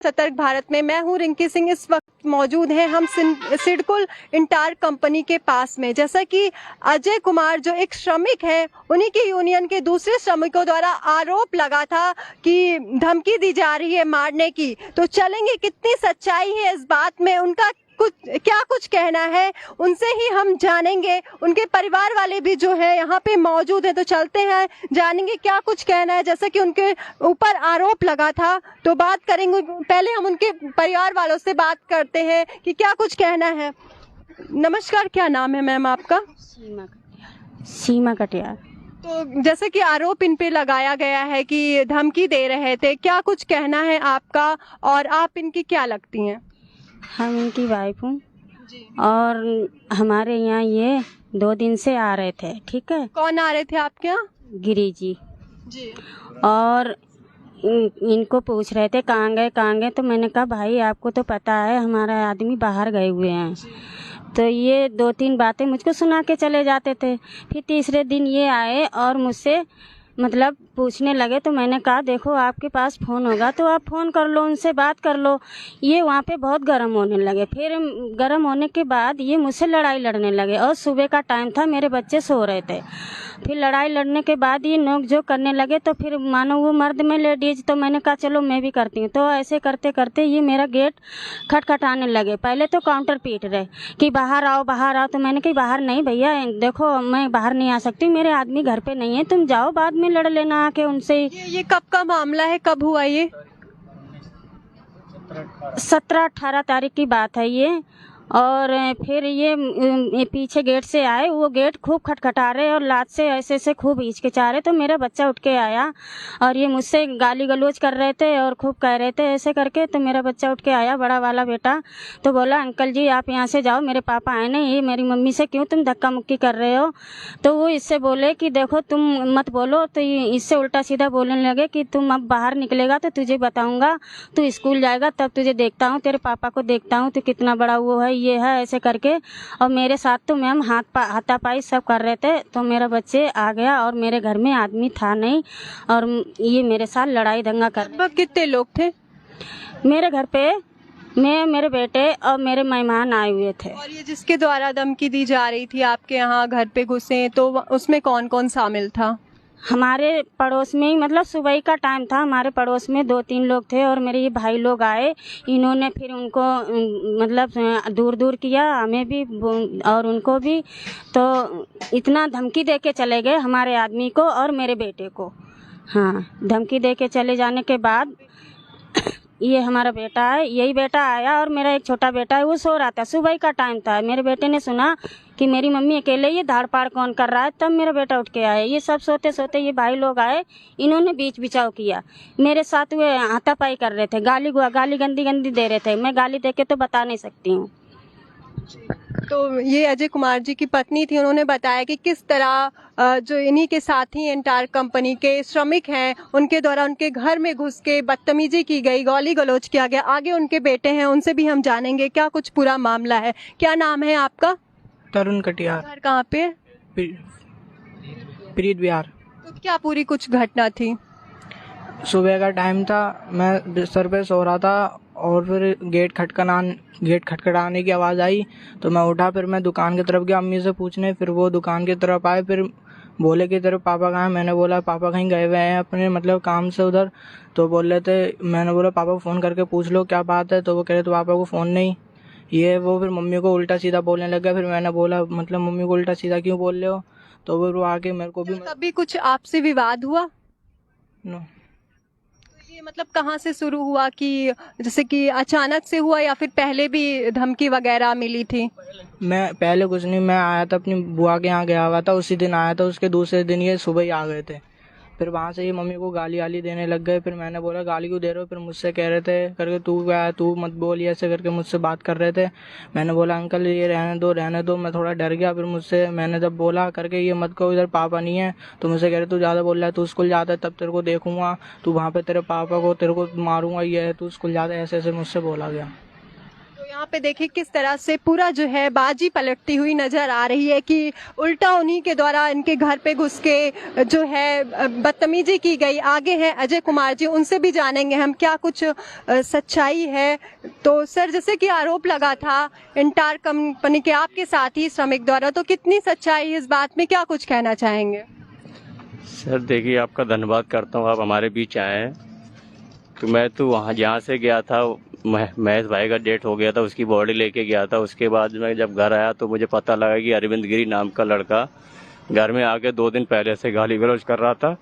सतर्क भारत में मैं हूं रिंकी सिंह। इस वक्त मौजूद हैं हम सिडकुल इंटार कंपनी के पास में। जैसा कि अजय कुमार जो एक श्रमिक है, उन्हीं की यूनियन के दूसरे श्रमिकों द्वारा आरोप लगा था कि धमकी दी जा रही है मारने की। तो चलेंगे कितनी सच्चाई है इस बात में, उनका कुछ कहना है, उनसे ही हम जानेंगे। उनके परिवार वाले भी जो है यहाँ पे मौजूद है, तो चलते हैं जानेंगे क्या कुछ कहना है। जैसा कि उनके ऊपर आरोप लगा था तो बात करेंगे। पहले हम उनके परिवार वालों से बात करते हैं कि क्या कुछ कहना है। नमस्कार, क्या नाम है मैम आपका? सीमा कटियार। तो जैसे कि आरोप इन पे लगाया गया है कि धमकी दे रहे थे, क्या कुछ कहना है आपका और आप इनकी क्या लगती हैं? हम इनकी वाइफ हूँ और हमारे यहाँ ये 2 दिन से आ रहे थे। ठीक है। कौन आ रहे थे आपके यहाँ? गिरी जी। जी। और इनको पूछ रहे थे कहाँ गए। तो मैंने कहा भाई आपको तो पता है हमारा आदमी बाहर गए हुए हैं। तो ये 2-3 बातें मुझको सुना के चले जाते थे। फिर तीसरे दिन ये आए और मुझसे मतलब पूछने लगे। तो मैंने कहा देखो आपके पास फ़ोन होगा तो आप फ़ोन कर लो, उनसे बात कर लो। ये वहाँ पे बहुत गर्म होने लगे। फिर गर्म होने के बाद ये मुझसे लड़ाई लड़ने लगे और सुबह का टाइम था, मेरे बच्चे सो रहे थे। फिर लड़ाई लड़ने के बाद ये नोक-झोंक करने लगे। तो फिर मानो वो मर्द में लेडीज, तो मैंने कहा चलो मैं भी करती हूँ। तो ऐसे करते करते ये मेरा गेट खटखटाने लगे। पहले तो काउंटर पीट रहे कि बाहर आओ बाहर आओ। तो मैंने कहा बाहर नहीं भैया, देखो मैं बाहर नहीं आ सकती, मेरे आदमी घर पे नहीं है, तुम जाओ बाद में लड़ लेना आके उनसे। ये कब का मामला है, कब हुआ ये? 17-18 तारीख की बात है ये। और फिर ये पीछे गेट से आए, वो गेट खूब खटखटा रहे और लात से ऐसे ऐसे खूब हिचकिचा रहे। तो मेरा बच्चा उठ के आया और ये मुझसे गाली गलौज कर रहे थे और खूब कह रहे थे ऐसे करके। तो मेरा बच्चा उठ के आया, बड़ा वाला बेटा, तो बोला अंकल जी आप यहाँ से जाओ, मेरे पापा आए नहीं, ये मेरी मम्मी से क्यों तुम धक्का मुक्की कर रहे हो। तो वो इससे बोले कि देखो तुम मत बोलो। तो इससे उल्टा सीधा बोलने लगे कि तुम अब बाहर निकलेगा तो तुझे बताऊँगा, तू स्कूल जाएगा तब तुझे देखता हूँ, तेरे पापा को देखता हूँ, तो कितना बड़ा वो है ये है, ऐसे करके। और मेरे साथ तो मैम हाथापाई सब कर रहे थे। तो मेरा बच्चे आ गया और मेरे घर में आदमी था नहीं और ये मेरे साथ लड़ाई दंगा कर रहे। कितने लोग थे मेरे घर पे? मैं, मेरे बेटे और मेरे मेहमान आए हुए थे। और ये जिसके द्वारा धमकी दी जा रही थी आपके यहाँ घर पे घुसे, तो उसमें कौन कौन शामिल था? हमारे पड़ोस में ही, मतलब सुबह का टाइम था, हमारे पड़ोस में 2-3 लोग थे और मेरे ये भाई लोग आए। इन्होंने फिर उनको मतलब दूर दूर किया, हमें भी और उनको भी। तो इतना धमकी दे के चले गए हमारे आदमी को और मेरे बेटे को। हाँ, धमकी दे के चले जाने के बाद ये हमारा बेटा है, यही बेटा आया और मेरा एक छोटा बेटा है, वो सो रहा था, सुबह का टाइम था। मेरे बेटे ने सुना कि मेरी मम्मी अकेले, ये धाड़ पाड़ कौन कर रहा है, तब मेरा बेटा उठ के आया। ये सब सोते सोते ये भाई लोग आए, इन्होंने बीच बिचाव किया मेरे साथ। वे हाथापाई कर रहे थे, गाली गंदी दे रहे थे। मैं गाली दे के तो बता नहीं सकती हूँ। तो ये अजय कुमार जी की पत्नी थी, उन्होंने बताया कि किस तरह जो इन्हीं के साथी इंटार कंपनी के श्रमिक हैं, उनके द्वारा उनके घर में घुस के बदतमीजी की गई, गाली गलौज किया गया। आगे उनके बेटे हैं, उनसे भी हम जानेंगे क्या कुछ पूरा मामला है। क्या नाम है आपका? तरुण कटियार। घर कहाँ पे? प्रीत विहार। तो क्या पूरी कुछ घटना थी? सुबह का टाइम था, मैं बिस्तर पे सो रहा था और फिर गेट खटखटाने की आवाज़ आई तो मैं उठा। फिर मैं दुकान की तरफ गया अम्मी से पूछने। फिर वो दुकान की तरफ आए, फिर बोले कि तेरे पापा कहाँ हैं? मैंने बोला पापा कहीं गए हुए हैं अपने मतलब काम से उधर। तो बोल रहे थे, मैंने बोला पापा को फ़ोन करके पूछ लो क्या बात है। तो वो कह रहे तो पापा को फ़ोन नहीं, ये वो। फिर मम्मी को उल्टा सीधा बोलने लगा। फिर मैंने बोला मतलब मम्मी को उल्टा सीधा क्यों बोल रहे हो? तो वो आके मेरे को भी कभी कुछ आपसे विवाद हुआ? नो। ये मतलब कहाँ से शुरू हुआ, कि जैसे कि अचानक से हुआ या फिर पहले भी धमकी वगैरह मिली थी? मैं पहले कुछ नहीं, मैं आया था अपनी बुआ के यहाँ गया हुआ था, उसी दिन आया था। उसके दूसरे दिन ये सुबह ही आ गए थे। फिर वहाँ से ये मम्मी को गाली वाली देने लग गए। फिर मैंने बोला गाली क्यों दे रहे हो? फिर मुझसे कह रहे थे करके तू क्या, तू मत बोल, ऐसे करके मुझसे बात कर रहे थे। मैंने बोला अंकल ये रहने दो। मैं थोड़ा डर गया। फिर मुझसे मैंने जब बोला करके ये मत कहो, इधर पापा नहीं है। तो मुझसे कह रहे तू ज़्यादा बोल रहा है, तू स्कूल जाता है तब तेरे को देखूंगा, तू वहाँ पे तेरे पापा को तेरे को मारूंगा, ये है तू स्कूल जाता है, ऐसे ऐसे मुझसे बोला गया। यहाँ पे देखिए किस तरह से पूरा जो है बाजी पलटती हुई नजर आ रही है कि उल्टा उन्हीं के द्वारा इनके घर पे घुस के जो है बदतमीजी की गई। आगे हैं अजय कुमार जी, उनसे भी जानेंगे हम क्या कुछ सच्चाई है। तो सर, जैसे कि आरोप लगा था इंटार कंपनी के आपके साथी श्रमिक द्वारा, तो कितनी सच्चाई है इस बात में, क्या कुछ कहना चाहेंगे? सर देखिए, आपका धन्यवाद करता हूँ, आप हमारे बीच आए हैं। तो मैं तो वहाँ जहाँ से गया था, महेश भाई का डेथ हो गया था, उसकी बॉडी लेके गया था। उसके बाद मैं जब घर आया तो मुझे पता लगा कि अरविंद गिरी नाम का लड़का घर में आके 2 दिन पहले से गाली गलौज कर रहा था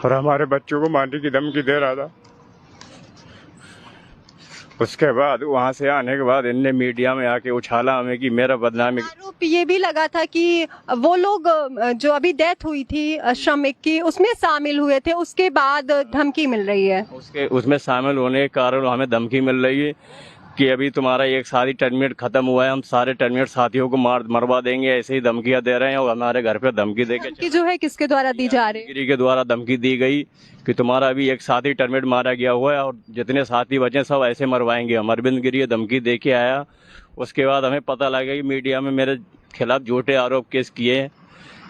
और हमारे बच्चों को मारने की धमकी दे रहा था। उसके बाद वहाँ से आने के बाद इनने मीडिया में आके उछाला हमें कि मेरा बदनामी। आरोप ये भी लगा था कि वो लोग जो अभी डेथ हुई थी श्रमिक की, उसमें शामिल हुए थे, उसके बाद धमकी मिल रही है। उसमें शामिल होने के कारण हमें धमकी मिल रही है कि अभी तुम्हारा एक साथी टर्मिनेट खत्म हुआ है, हम सारे टर्मिनेट साथियों को मरवा देंगे, ऐसे ही धमकियां दे रहे हैं। और हमारे घर पे धमकी देके जो है किसके द्वारा दी जा रही है? गिरी के द्वारा धमकी दी गई कि तुम्हारा अभी एक साथी टर्मिनेट मारा गया हुआ है और जितने साथी बचे सब ऐसे मरवाएंगे हम। अरविंद गिरी धमकी दे के आया। उसके बाद हमें पता लगा कि मीडिया में मेरे खिलाफ झूठे आरोप केस किए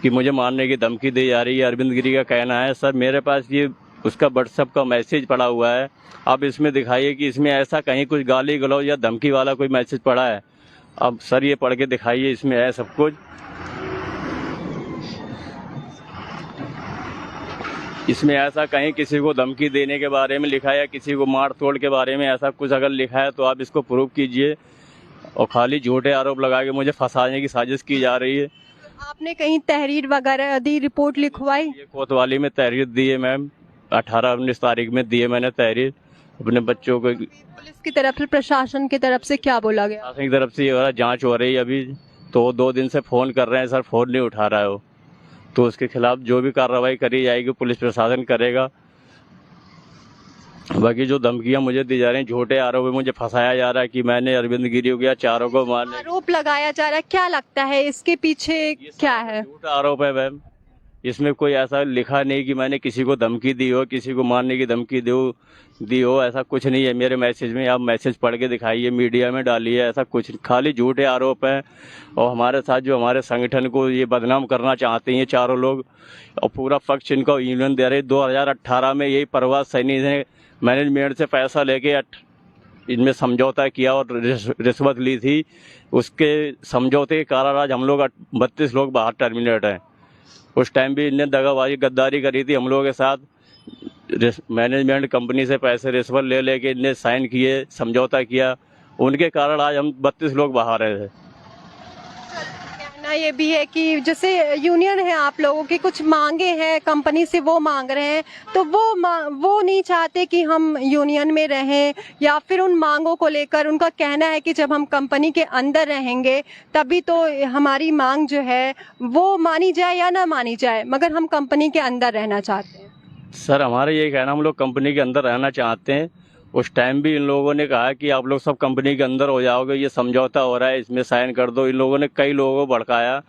कि मुझे मारने की धमकी दी जा रही है। अरविंद गिरी का कहना है, सर मेरे पास ये उसका व्हाट्सएप का मैसेज पड़ा हुआ है, आप इसमें दिखाइए कि इसमें ऐसा कहीं कुछ गाली गलौज या धमकी वाला कोई मैसेज पड़ा है। अब सर ये पढ़ के दिखाइए, इसमें है सब कुछ। इसमें ऐसा कहीं किसी को धमकी देने के बारे में लिखा है या किसी को मार तोड़ के बारे में ऐसा कुछ अगर लिखा है तो आप इसको प्रूव कीजिए। और खाली झूठे आरोप लगा के मुझे फंसाने की साजिश की जा रही है। आपने कहीं तहरीर वगैरह दी, रिपोर्ट लिखवाई? ये कोतवाली में तहरीर दी है मैम, 18-19 तारीख में दी है मैंने तहरीर अपने बच्चों को। पुलिस की तरफ से, प्रशासन की तरफ से क्या बोला गया? प्रशासन की तरफ से ये हो रहा है, जांच हो रही है अभी। तो 2 दिन से फोन कर रहे हैं सर, फोन नहीं उठा रहा है वो। तो उसके खिलाफ जो भी कार्रवाई करी जाएगी पुलिस प्रशासन करेगा। बाकी जो धमकियां मुझे दी जा रही हैं, झूठे आरोप में मुझे फंसाया जा रहा है कि मैंने अरविंद गिरी हो गया चारों को मारने। आरोप लगाया जा रहा है, क्या लगता है इसके पीछे क्या है? झूठा आरोप है मैम, इसमें कोई ऐसा लिखा नहीं कि मैंने किसी को धमकी दी हो, किसी को मारने की धमकी दी हो, ऐसा कुछ नहीं है मेरे मैसेज में। आप मैसेज पढ़ के दिखाइए, मीडिया में डालिए, ऐसा कुछ खाली झूठे आरोप हैं। और हमारे साथ जो हमारे संगठन को ये बदनाम करना चाहते हैं चारों लोग, और पूरा पक्ष इनको यूनियन दे रहे। 2018 में यही प्रवास सैनिक ने मैनेजमेंट से पैसा लेके इनमें समझौता किया और रिश्वत ली थी। उसके समझौते के कारण आज हम लोग 32 लोग बाहर टर्मिनेट हैं। उस टाइम भी इनने दगाबाजी गद्दारी करी थी हम लोगों के साथ। मैनेजमेंट कंपनी से पैसे रिश्वत ले लेके इनने साइन किए, समझौता किया, उनके कारण आज हम 32 लोग बाहर हैं। कहना ये भी है कि जैसे यूनियन है आप लोगों की, कुछ मांगे हैं कंपनी से, वो मांग रहे हैं, तो वो नहीं चाहते कि हम यूनियन में रहें, या फिर उन मांगों को लेकर उनका कहना है कि जब हम कंपनी के अंदर रहेंगे तभी तो हमारी मांग जो है वो मानी जाए या ना मानी जाए, मगर हम कंपनी के अंदर रहना चाहते हैं। सर हमारा ये कहना, हम लोग कंपनी के अंदर रहना चाहते हैं। उस टाइम भी इन लोगों ने कहा कि आप लोग सब कंपनी के अंदर हो जाओगे, ये समझौता हो रहा है, इसमें साइन कर दो। इन लोगों ने कई लोगों को भड़काया,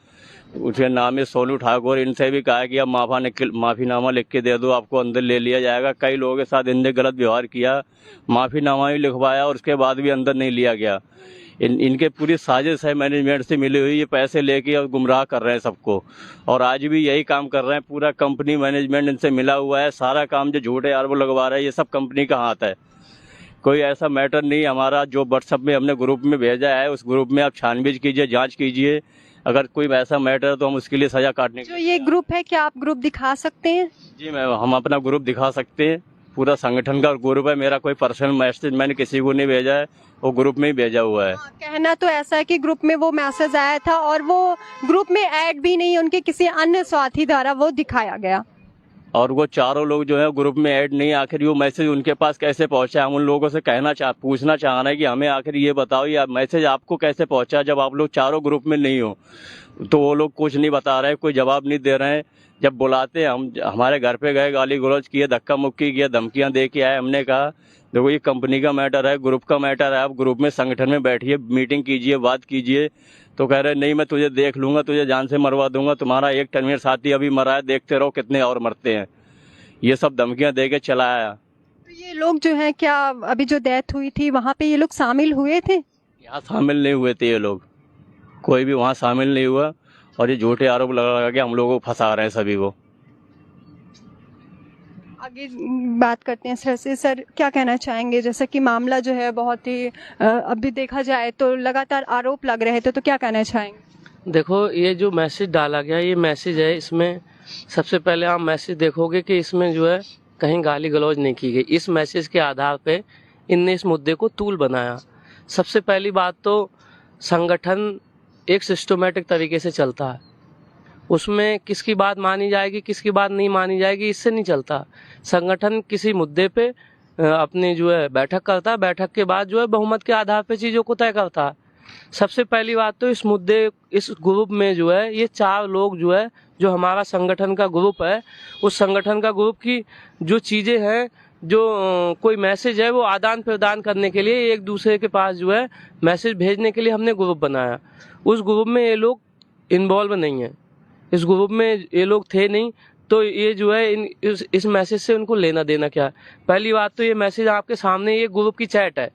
उसके नाम है सोनू ठाकुर, इनसे भी कहा कि आप माफ़ीनामा लिख के दे दो, आपको अंदर ले लिया जाएगा। कई लोगों के साथ इनने गलत व्यवहार किया, माफ़ीनामा भी लिखवाया और उसके बाद भी अंदर नहीं लिया गया। इनके पूरी साजिश है मैनेजमेंट से मिली हुई, ये पैसे लेके और गुमराह कर रहे हैं सबको, और आज भी यही काम कर रहे हैं। पूरा कंपनी मैनेजमेंट इनसे मिला हुआ है, सारा काम जो झूठे आरोप लगवा रहे हैं ये सब कंपनी का हाथ है। कोई ऐसा मैटर नहीं हमारा। जो व्हाट्सएप में हमने ग्रुप में भेजा है उस ग्रुप में आप छानबीन कीजिए, जांच कीजिए, अगर कोई ऐसा मैटर है तो हम उसके लिए सजा काटने। जो ये ग्रुप है, क्या आप ग्रुप दिखा सकते हैं? जी मैम, हम अपना ग्रुप दिखा सकते हैं, पूरा संगठन का ग्रुप है मेरा। कोई पर्सनल मैसेज मैंने किसी को नहीं भेजा है, वो ग्रुप में ही भेजा हुआ है। कहना तो ऐसा है कि ग्रुप में वो मैसेज आया था और वो ग्रुप में ऐड भी नहीं, उनके किसी अन्य साथी द्वारा वो दिखाया गया, और वो चारों लोग जो है ग्रुप में ऐड नहीं। आखिर वो मैसेज उनके पास कैसे पहुंचा? हम उन लोगों से पूछना चाह रहे हैं कि हमें आखिर ये बताओ, ये मैसेज आपको कैसे पहुंचा जब आप लोग चारों ग्रुप में नहीं हो? तो वो लोग कुछ नहीं बता रहे, कोई जवाब नहीं दे रहे हैं। जब बुलाते हम हमारे घर पे गए, गाली गलौज किए, धक्का मुक्की किया, धमकियां दे के आए। हमने कहा देखो ये कंपनी का मैटर है, ग्रुप का मैटर है, आप ग्रुप में संगठन में बैठिए, मीटिंग कीजिए, बात कीजिए। तो कह रहे नहीं मैं तुझे देख लूंगा, तुझे जान से मरवा दूंगा, तुम्हारा एक टर्मिनेट साथी अभी मरा है, देखते रहो कितने और मरते हैं। ये सब धमकियां दे के चलाया। तो ये लोग जो हैं, क्या अभी जो डेथ हुई थी वहाँ पे ये लोग शामिल हुए थे? यहाँ शामिल नहीं हुए थे ये लोग, कोई भी वहाँ शामिल नहीं हुआ और ये झूठे आरोप लगा लगा के हम लोगों को फंसा रहे हैं सभी को। आगे बात करते हैं सर से। सर क्या कहना चाहेंगे, जैसा कि मामला जो है बहुत ही अभी देखा जाए तो लगातार आरोप लग रहे थे, तो क्या कहना चाहेंगे? देखो, ये जो मैसेज डाला गया, ये मैसेज है, इसमें सबसे पहले आप मैसेज देखोगे कि इसमें जो है कहीं गाली गलौज नहीं की गई। इस मैसेज के आधार पे इनने इस मुद्दे को तूल बनाया। सबसे पहली बात तो संगठन एक सिस्टमेटिक तरीके से चलता है, उसमें किसकी बात मानी जाएगी किसकी बात नहीं मानी जाएगी इससे नहीं चलता। संगठन किसी मुद्दे पे अपनी जो है बैठक करता है, बैठक के बाद जो है बहुमत के आधार पे चीज़ों को तय करता है। सबसे पहली बात तो इस मुद्दे, इस ग्रुप में जो है ये 4 लोग जो है, जो हमारा संगठन का ग्रुप है, उस संगठन का ग्रुप की जो चीज़ें हैं, जो कोई मैसेज है, वो आदान प्रदान करने के लिए एक दूसरे के पास जो है मैसेज भेजने के लिए हमने ग्रुप बनाया। उस ग्रुप में ये लोग इन्वॉल्व नहीं है, इस ग्रुप में ये लोग थे नहीं, तो ये जो है इस मैसेज से उनको लेना देना क्या है। पहली बात तो ये मैसेज आपके सामने, ये ग्रुप की चैट है,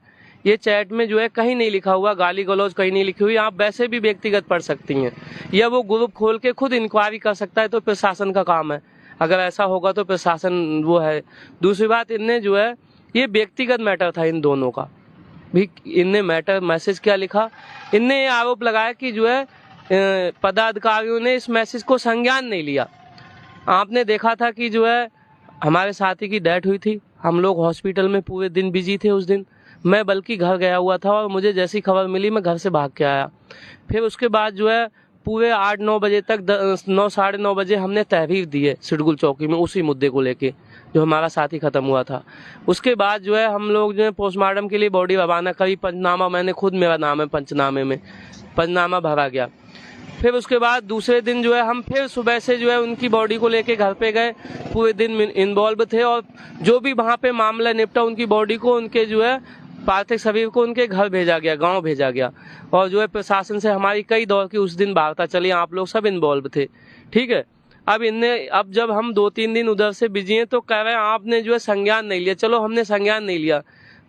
ये चैट में जो है कहीं नहीं लिखा हुआ गाली गलौज, कहीं नहीं लिखी हुई। आप वैसे भी व्यक्तिगत पढ़ सकती हैं, या वो ग्रुप खोल के खुद इंक्वायरी कर सकता है, तो प्रशासन का काम है। अगर ऐसा होगा तो प्रशासन वो है। दूसरी बात, इनने जो है ये व्यक्तिगत मैटर था इन दोनों का भी। इनने मैसेज क्या लिखा, इनने ये आरोप लगाया कि जो है पदाधिकारियों ने इस मैसेज को संज्ञान नहीं लिया। आपने देखा था कि जो है हमारे साथी की डेथ हुई थी, हम लोग हॉस्पिटल में पूरे दिन बिजी थे उस दिन। मैं बल्कि घर गया हुआ था और मुझे जैसी खबर मिली मैं घर से भाग के आया। फिर उसके बाद जो है पूरे 8-9 बजे तक 9 साढ़े 9 बजे हमने तहरीर दी है सिडगुल चौकी में, उसी मुद्दे को लेके जो हमारा साथी खत्म हुआ था। उसके बाद जो है हम लोग जो है पोस्टमार्टम के लिए बॉडी रवाना करी। पंचनामा मैंने खुद, मेरा नाम है पंचनामे में, पंचनामा भरा गया। फिर उसके बाद दूसरे दिन जो है हम फिर सुबह से जो है उनकी बॉडी को लेके घर पे गए, पूरे दिन इन्वॉल्व थे और जो भी वहाँ पे मामला निपटा उनकी बॉडी को, उनके जो है पार्थिव शरीर को उनके घर भेजा गया, गांव भेजा गया। और जो है प्रशासन से हमारी कई दौर की उस दिन वार्ता चली, आप लोग सब इन्वॉल्व थे, ठीक है। अब जब हम 2-3 दिन उधर से बिजी हैं तो कह रहे हैं आपने जो है संज्ञान नहीं लिया। चलो, हमने संज्ञान नहीं लिया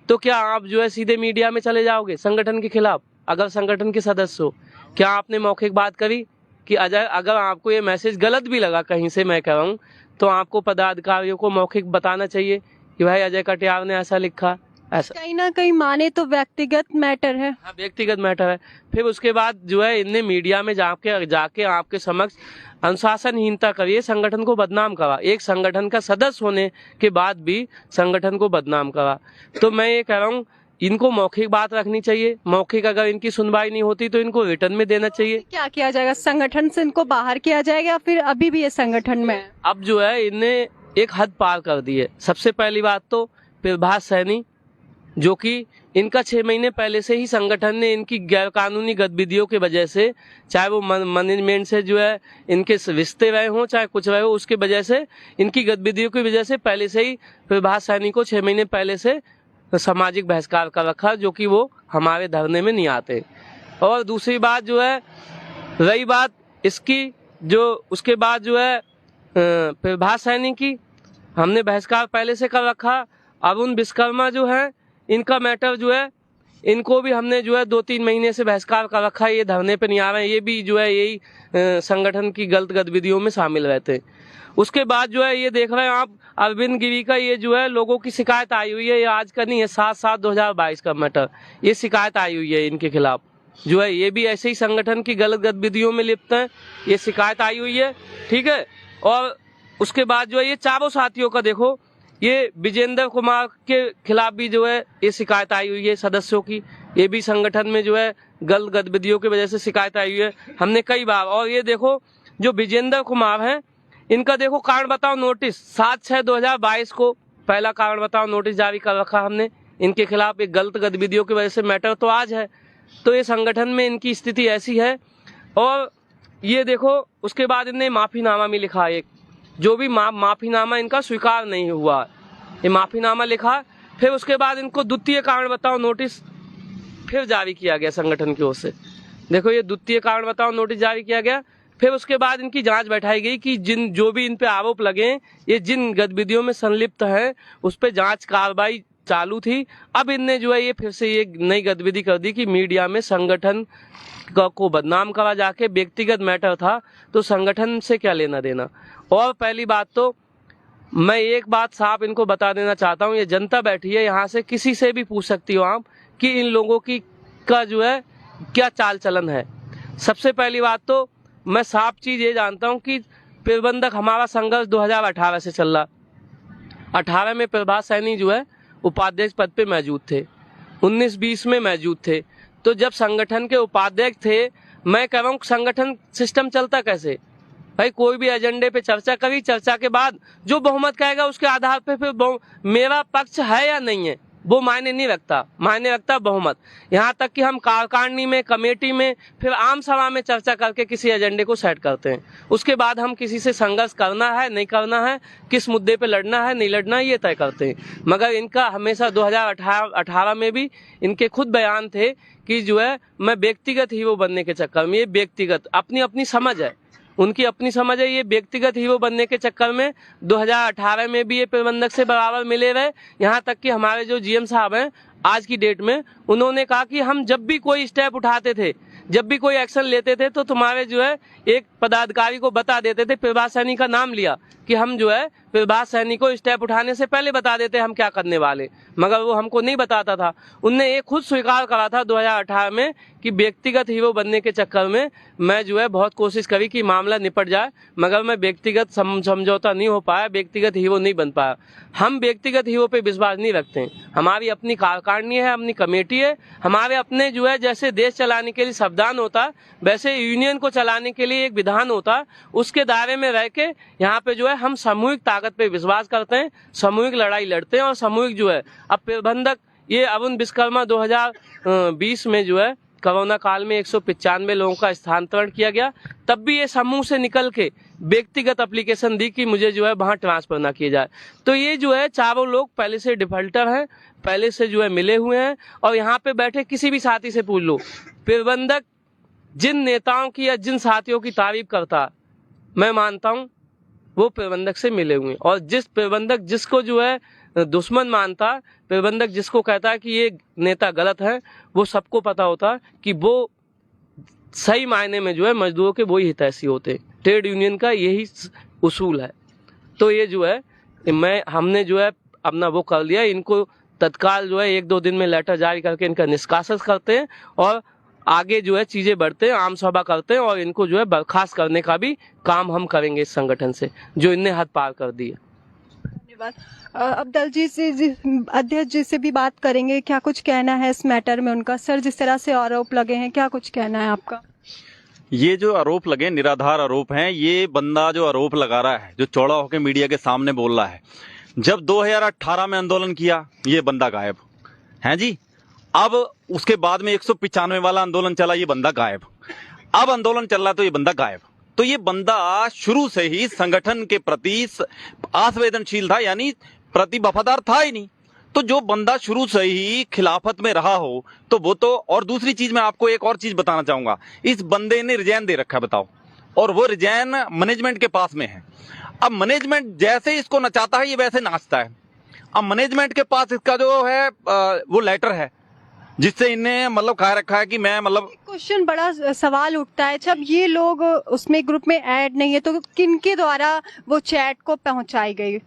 तो क्या आप जो है सीधे मीडिया में चले जाओगे संगठन के खिलाफ? अगर संगठन के सदस्य हो, क्या आपने मौखिक बात करी कि अगर आपको ये मैसेज गलत भी लगा कहीं से, मैं कह रहा हूँ, तो आपको पदाधिकारियों को मौखिक बताना चाहिए कि भाई अजय कटियार ने ऐसा लिखा, ऐसा। कहीं ना कहीं माने तो व्यक्तिगत मैटर है। हाँ, व्यक्तिगत मैटर है। फिर उसके बाद जो है इनने मीडिया में जाके आपके समक्ष अनुशासनहीनता करिए, संगठन को बदनाम करा, एक संगठन का सदस्य होने के बाद भी संगठन को बदनाम करा। तो मैं ये कह रहा हूँ, इनको मौखिक बात रखनी चाहिए। मौखिक अगर इनकी सुनवाई नहीं होती तो इनको रिटर्न में देना चाहिए। क्या किया जाएगा, संगठन से इनको बाहर किया जाएगा या फिर अभी भी ये संगठन में है? अब जो है इनने एक हद पार कर दी है। सबसे पहली बात तो प्रभास सैनी, जो कि इनका 6 महीने पहले से ही संगठन ने इनकी गैरकानूनी गतिविधियों की वजह से, चाहे वो मैनेजमेंट से जो है इनके रिश्ते रहे हों चाहे कुछ रहे हो, उसके वजह से, इनकी गतिविधियों की वजह से पहले से ही प्रभास सैनी को 6 महीने पहले से सामाजिक बहिष्कार कर रखा, जो कि वो हमारे धरने में नहीं आते। और दूसरी बात जो है, रही बात इसकी, जो उसके बाद जो है प्रभास सैनी की हमने बहिष्कार पहले से कर रखा। अरुण विश्वकर्मा जो है, इनका मैटर जो है, इनको भी हमने जो है 2-3 महीने से बहिष्कार कर रखा है, ये धरने पे नहीं आ रहे हैं। ये भी जो है यही संगठन की गलत गतिविधियों में शामिल रहते हैं। उसके बाद जो है ये देख रहे हैं आप, अरविंद गिरी का ये जो है लोगों की शिकायत आई हुई है, ये आज का नहीं है, 7/7/2022 का मैटर, ये शिकायत आई हुई है इनके खिलाफ। जो है ये भी ऐसे ही संगठन की गलत गतिविधियों में लिप्त है, ये शिकायत आई हुई है, ठीक है। और उसके बाद जो है ये चारों साथियों का देखो, ये विजेंद्र कुमार के खिलाफ भी जो है ये शिकायत आई हुई है सदस्यों की, ये भी संगठन में जो है गलत गतिविधियों की वजह से शिकायत आई हुई है हमने कई बार। और ये देखो जो विजेंद्र कुमार है, इनका देखो कारण बताओ नोटिस 7/6/2022 को पहला कारण बताओ नोटिस जारी कर रखा हमने इनके खिलाफ, एक गलत गतिविधियों की वजह से। मैटर तो आज है, तो ये संगठन में इनकी स्थिति ऐसी है। और ये देखो उसके बाद इनने माफीनामा में लिखा, एक जो भी माफीनामा इनका स्वीकार नहीं हुआ, ये माफीनामा लिखा। फिर उसके बाद इनको द्वितीय कारण बताओ नोटिस फिर जारी किया गया संगठन की ओर से। देखो ये द्वितीय कारण बताओ नोटिस जारी किया गया। फिर उसके बाद इनकी जांच बैठाई गई कि जो भी इन पे आरोप लगे, ये जिन गतिविधियों में संलिप्त हैं उस पर जांच कार्रवाई चालू थी। अब इनने जो है ये फिर से ये नई गतिविधि कर दी कि मीडिया में संगठन को बदनाम करा जाके, व्यक्तिगत मैटर था तो संगठन से क्या लेना देना। और पहली बात तो मैं एक बात साफ इनको बता देना चाहता हूँ, ये जनता बैठी है, यहाँ से किसी से भी पूछ सकती हो आप कि इन लोगों की का जो है क्या चाल चलन है। सबसे पहली बात तो मैं साफ चीज ये जानता हूँ कि प्रबंधक हमारा संघर्ष 2018 से चल रहा। 18 में प्रभात सैनी जो है उपाध्यक्ष पद पे मौजूद थे, 19-20 में मौजूद थे। तो जब संगठन के उपाध्यक्ष थे, मैं कह रहा हूँ संगठन सिस्टम चलता कैसे भाई, कोई भी एजेंडे पे चर्चा करी, चर्चा के बाद जो बहुमत कहेगा उसके आधार पे फिर मेरा पक्ष है या नहीं है वो मायने नहीं रखता, मायने रखता बहुमत। यहाँ तक कि हम कार्यकारिणी में, कमेटी में, फिर आम सभा में चर्चा करके किसी एजेंडे को सेट करते हैं। उसके बाद हम किसी से संघर्ष करना है नहीं करना है, किस मुद्दे पे लड़ना है नहीं लड़ना है, ये तय करते हैं। मगर इनका हमेशा 2018 में भी इनके खुद बयान थे कि जो है मैं व्यक्तिगत हीरो बनने के चक्कर में, ये व्यक्तिगत अपनी अपनी समझ है, उनकी अपनी समझ है, ये व्यक्तिगत हीरो बनने के चक्कर में 2018 में भी ये प्रबंधक से बराबर मिले रहे। यहाँ तक कि हमारे जो जीएम साहब हैं आज की डेट में, उन्होंने कहा कि हम जब भी कोई स्टेप उठाते थे, जब भी कोई एक्शन लेते थे तो तुम्हारे जो है एक पदाधिकारी को बता देते थे, प्रभात सैनी का नाम लिया कि हम जो है प्रभात सैनी को स्टेप उठाने से पहले बता देते हम क्या करने वाले, मगर वो हमको नहीं बताता था। उनने ये खुद स्वीकार करा था 2018 में कि व्यक्तिगत हीरो बनने के चक्कर में मैं जो है बहुत कोशिश करी कि मामला निपट जाए, मगर मैं व्यक्तिगत समझौता नहीं हो पाया, व्यक्तिगत हीरो नहीं बन पाया। हम व्यक्तिगत हीरो पे विश्वास नहीं रखते हैं, हमारी अपनी कार्यकारिणी है, अपनी कमेटी है, हमारे अपने जो है जैसे देश चलाने के लिए संविधान होता है वैसे यूनियन को चलाने के लिए एक विधान होता है, उसके दायरे में रह के यहाँ पे जो है हम सामूहिक ताकत पे विश्वास करते हैं, सामूहिक लड़ाई लड़ते हैं और सामूहिक जो है अब प्रबंधक ये अरुण विश्वकर्मा 2020 में जो है कोरोना काल में 195 लोगों का स्थानांतरण किया गया, तब भी ये समूह से निकल के व्यक्तिगत एप्लीकेशन दी कि मुझे जो है वहां ट्रांसफर ना किया जाए। तो ये जो है चारों लोग पहले से डिफॉल्टर हैं, पहले से जो है मिले हुए हैं। और यहाँ पे बैठे किसी भी साथी से पूछ लो, प्रबंधक जिन नेताओं की या जिन साथियों की तारीफ करता मैं मानता हूँ वो प्रबंधक से मिले हुए हैं। और जिस प्रबंधक जिसको जो है दुश्मन मानता, प्रबंधक जिसको कहता है कि ये नेता गलत है, वो सबको पता होता कि वो सही मायने में जो है मजदूरों के वही हितैषी होते। ट्रेड यूनियन का यही उसूल है। तो ये जो है हमने जो है अपना वो कर लिया, इनको तत्काल जो है 1-2 दिन में लेटर जारी करके इनका निष्कासन करते हैं और आगे जो है चीजें बढ़ते हैं, आम सभा करते हैं और इनको जो है बर्खास्त करने का भी काम हम करेंगे इस संगठन से जो इनने हद पार कर दी है। धन्यवाद। अब अध्यक्ष जी से भी बात करेंगे, क्या कुछ कहना है इस मैटर में उनका। सर, जिस तरह से आरोप लगे हैं, क्या कुछ कहना है आपका। ये जो आरोप लगे निराधार आरोप हैं। ये बंदा जो आरोप लगा रहा है, जो चौड़ा होकर मीडिया के सामने बोल रहा है, जब 2018 में आंदोलन किया ये बंदा गायब है जी। अब उसके बाद में 195 वाला आंदोलन चला, ये बंदा गायब। अब आंदोलन चल रहा तो ये बंदा गायब। तो ये बंदा शुरू से ही संगठन के प्रति असंवेदनशील था, यानी प्रति वफादार था ही नहीं। तो जो बंदा शुरू से ही खिलाफत में रहा हो तो वो तो। और दूसरी चीज मैं आपको एक और चीज बताना चाहूंगा, इस बंदे ने रिजाइन दे रखा है, बताओ, और वो रिजाइन मैनेजमेंट के पास में है। अब मैनेजमेंट जैसे इसको नचाता है ये वैसे नाचता है। अब मैनेजमेंट के पास इसका जो है वो लेटर है जिससे इन्हें मतलब कह रखा है कि मैं मतलब। क्वेश्चन बड़ा सवाल उठता है, जब ये लोग उसमें ग्रुप में ऐड नहीं है तो किनके द्वारा वो चैट को पहुंचाई गई।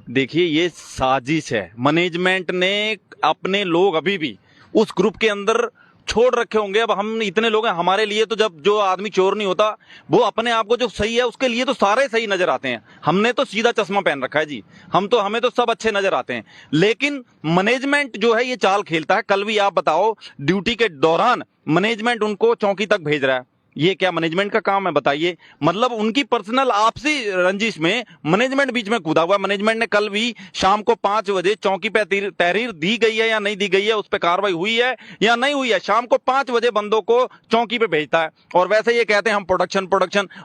देखिए ये साजिश है। मैनेजमेंट ने अपने लोग अभी भी उस ग्रुप के अंदर छोड़ रखे होंगे। अब हम इतने लोग हैं, हमारे लिए तो जब जो आदमी चोर नहीं होता वो अपने आप को जो सही है उसके लिए तो सारे सही नजर आते हैं। हमने तो सीधा चश्मा पहन रखा है जी, हमें तो सब अच्छे नजर आते हैं। लेकिन मैनेजमेंट जो है ये चाल खेलता है। कल भी आप बताओ, ड्यूटी के दौरान मैनेजमेंट उनको चौकी तक भेज रहा है। ये क्या मैनेजमेंट का काम है बताइए। मतलब उनकी पर्सनल आपसी रंजिश में मैनेजमेंट बीच में कूदा हुआ। मैनेजमेंट ने कल भी शाम को 5 बजे चौकी पे तहरीर दी गई है या नहीं दी गई है, उस पर कार्रवाई हुई है या नहीं हुई है, शाम को 5 बजे बंदों को चौकी पे भेजता है। और वैसे ये कहते हैं हम प्रोडक्शन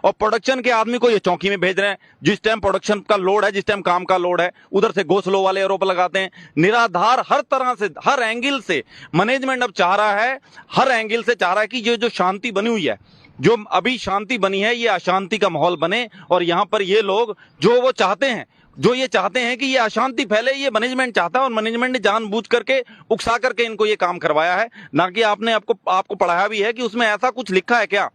और प्रोडक्शन के आदमी को ये चौकी में भेज रहे हैं। जिस टाइम प्रोडक्शन का लोड है, जिस टाइम काम का लोड है, उधर से घोसलो वाले आरोप लगाते हैं। निराधार हर तरह से, हर एंगल से मैनेजमेंट अब चाह रहा है, हर एंगल से चाह रहा है कि ये जो शांति बनी हुई है, जो अभी शांति बनी है, ये अशांति का माहौल बने और यहां पर ये लोग जो वो चाहते हैं जो ये चाहते हैं कि ये अशांति फैले, ये मैनेजमेंट चाहता है और मैनेजमेंट ने जानबूझ करके उकसा करके इनको ये काम करवाया है। ना कि आपने आपको पढ़ाया भी है कि उसमें ऐसा कुछ लिखा है क्या।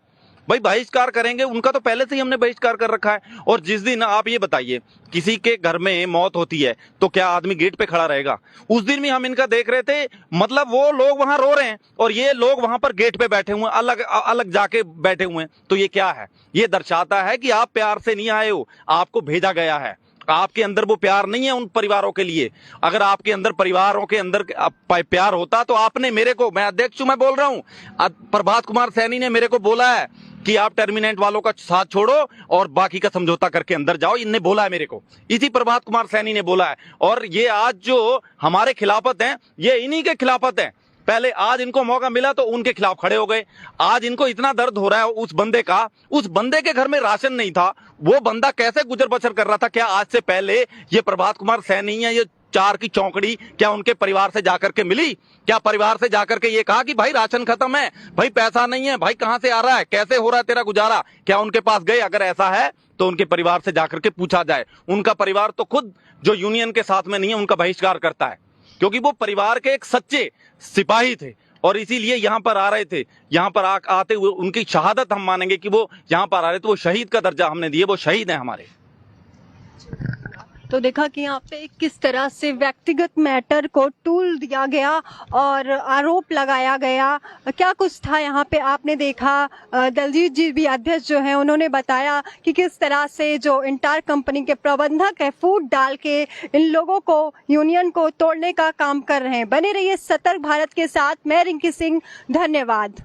भाई बहिष्कार करेंगे, उनका तो पहले से ही हमने बहिष्कार कर रखा है। और जिस दिन आप ये बताइए किसी के घर में मौत होती है तो क्या आदमी गेट पे खड़ा रहेगा? उस दिन भी हम इनका देख रहे थे, मतलब वो लोग वहां रो रहे हैं और ये लोग वहां पर गेट पे बैठे हुए हैं, अलग अलग जाके बैठे हुए हैं। तो ये क्या है? ये दर्शाता है कि आप प्यार से नहीं आए हो, आपको भेजा गया है। आपके अंदर वो प्यार नहीं है उन परिवारों के लिए। अगर आपके अंदर परिवारों के अंदर प्यार होता तो आपने मेरे को, मैं अध्यक्ष हूं, मैं बोल रहा हूं, प्रभात कुमार सैनी ने मेरे को बोला है कि आप टर्मिनेट वालों का साथ छोड़ो और बाकी का समझौता करके अंदर जाओ। इनने बोला है मेरे को, इसी प्रभात कुमार सैनी ने बोला है। और ये आज जो हमारे खिलाफत हैं, ये इन्हीं के खिलाफत हैं। पहले आज इनको मौका मिला तो उनके खिलाफ खड़े हो गए। आज इनको इतना दर्द हो रहा है उस बंदे का, उस बंदे के घर में राशन नहीं था, वो बंदा कैसे गुजर बसर कर रहा था। क्या आज से पहले ये प्रभात कुमार सैनी है, ये 4 की चौकड़ी क्या उनके परिवार से जाकर के मिली? क्या परिवार से जाकर के ये कहा कि भाई राशन खत्म है, भाई पैसा नहीं है, भाई कहां से आ रहा है, कैसे हो रहा है तेरा गुजारा? क्या उनके पास गए? अगर ऐसा है तो उनके परिवार से जाकर के पूछा जाए। उनका परिवार तो खुद जो यूनियन के साथ में नहीं है उनका बहिष्कार करता है, क्योंकि वो परिवार के एक सच्चे सिपाही थे और इसीलिए यहां पर आ रहे थे। यहां पर आते हुए उनकी शहादत हम मानेंगे कि वो यहां पर आ रहे थे, वो शहीद का दर्जा हमने दिए, वो शहीद हैं हमारे। तो देखा कि यहाँ पे किस तरह से व्यक्तिगत मैटर को टूल दिया गया और आरोप लगाया गया। क्या कुछ था यहाँ पे आपने देखा। दलजीत जी भी अध्यक्ष जो हैं उन्होंने बताया कि किस तरह से जो इंटार कंपनी के प्रबंधक है फूट डाल के इन लोगों को, यूनियन को तोड़ने का काम कर रहे हैं। बने रहिए सतर्क भारत के साथ। मैं रिंकी सिंह, धन्यवाद।